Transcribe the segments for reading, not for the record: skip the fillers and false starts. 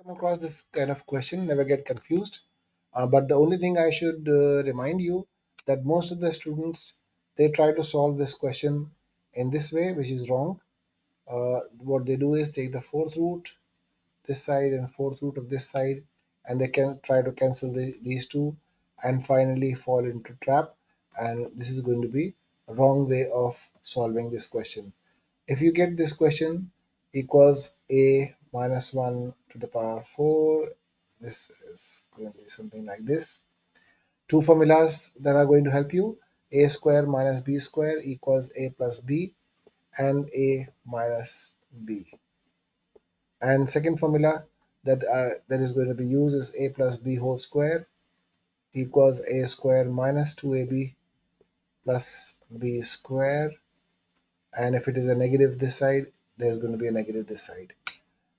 come across this kind of question, never get confused. But the only thing I should remind you that most of the students they try to solve this question in this way, which is wrong. What they do is take the fourth root this side and fourth root of this side, and they can try to cancel these two, and finally fall into trap. And this is going to be a wrong way of solving this question. If you get this question equals a minus 1 to the power 4, this is going to be something like this. Two formulas that are going to help you: a square minus b square equals a plus b, and a minus b. And second formula that is going to be used is a plus b whole square equals a square minus 2ab plus b square. And if it is a negative this side, there's going to be a negative this side.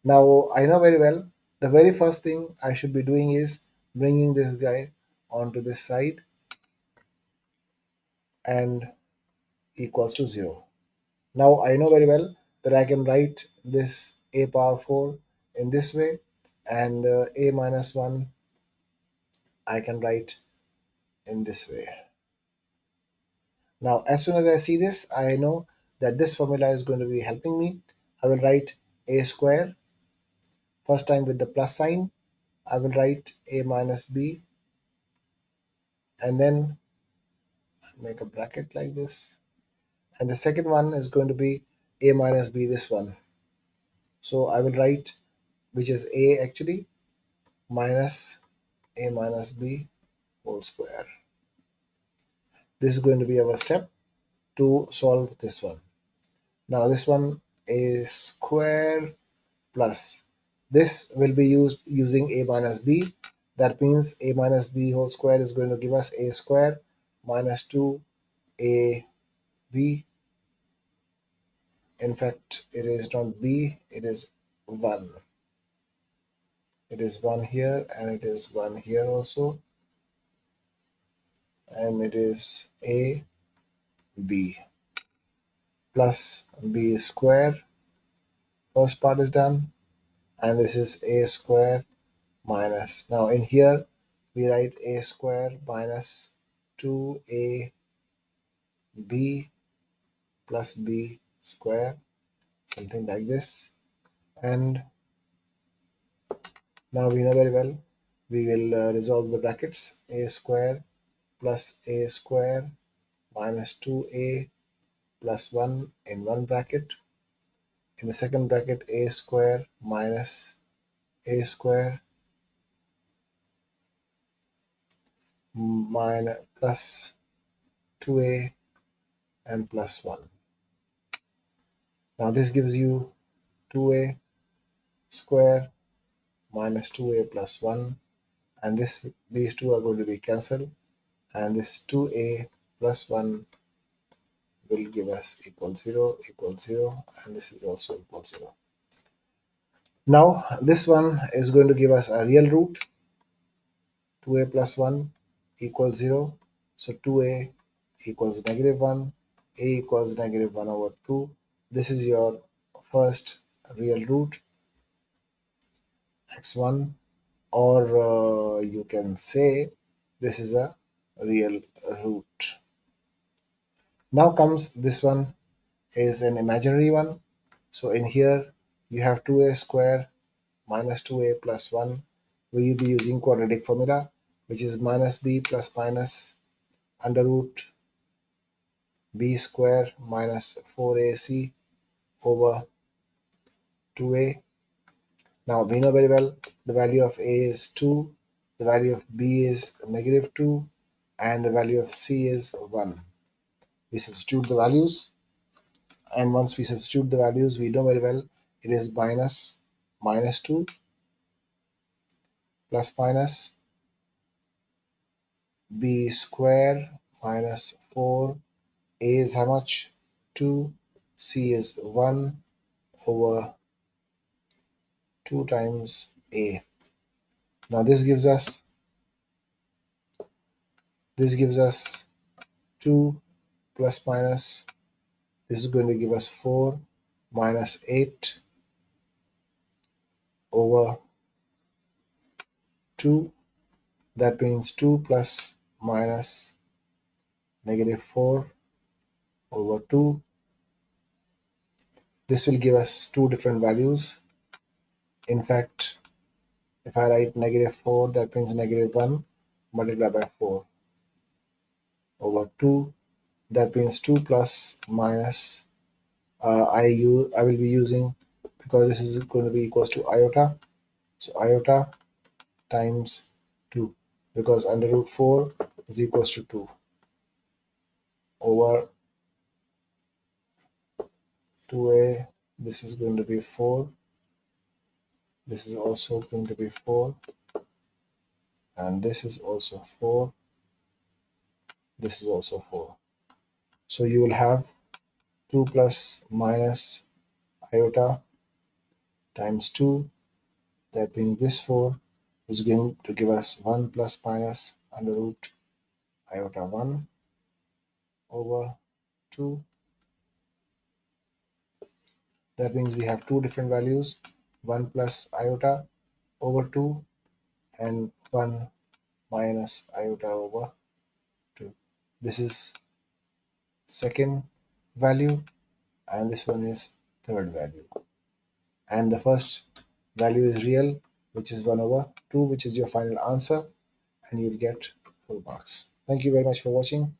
Now, I know very well the very first thing I should be doing is bringing this guy onto this side and equals to 0. Now, I know very well that I can write this a power 4 in this way, and a minus 1 I can write in this way. Now, as soon as I see this, I know that this formula is going to be helping me. I will write a square, first time with the plus sign. I will write a minus b, and then make a bracket like this. And the second one is going to be a minus b, this one. So I will write, which is a actually, minus a minus b whole square. This is going to be our step to solve this one. Now this one is square plus. This will be used using a minus b. That means a minus b whole square is going to give us a square minus 2ab. In fact, it is not b, it is 1. It is 1 here, and it is 1 here also, and it is a b plus b square. First part is done, and this is a square minus. Now in here we write a square minus 2ab plus b square, something like this. And now we know very well we will resolve the brackets. A square plus a square minus 2a plus 1 in one bracket. In the second bracket, a square minus a square minus plus 2a and plus 1. Now this gives you 2a square minus 2a plus 1, and these two are going to be cancelled, and this 2a plus 1 will give us equal 0, equal 0, and this is also equal 0. Now this one is going to give us a real root. 2a plus 1 equals 0. So 2a equals negative 1. A equals negative 1 over 2. This is your first real root, x1, or you can say this is a real root. Now comes this one is an imaginary one. So in here you have 2a square minus 2a plus 1. We will be using quadratic formula, which is minus b plus minus under root b square minus 4ac over 2a. Now we know very well the value of a is 2, the value of b is negative 2, and the value of c is 1. We substitute the values, and once we substitute the values, we know very well it is minus 2 plus minus b square minus 4. A is how much? 2. C is 1 over 2 times A. Now this gives us 2 plus minus. This is going to give us 4 minus 8 over 2. That means 2 plus minus negative 4 over 2. This will give us two different values. In fact, if I write negative 4, that means negative 1 multiplied by 4 over 2. That means 2 plus minus, I will be using, because this is going to be equals to iota. So iota times 2, because under root 4 is equals to 2 over 2a. This is going to be 4. This is also going to be 4. And this is also 4. This is also 4. So you will have 2 plus minus iota times 2. That means this 4 is going to give us 1 plus minus under root iota 1 over 2. That means we have two different values, 1 plus iota over 2 and 1 minus iota over 2. This is second value and this one is third value. And the first value is real, which is 1 over 2, which is your final answer, and you'll get full marks. Thank you very much for watching.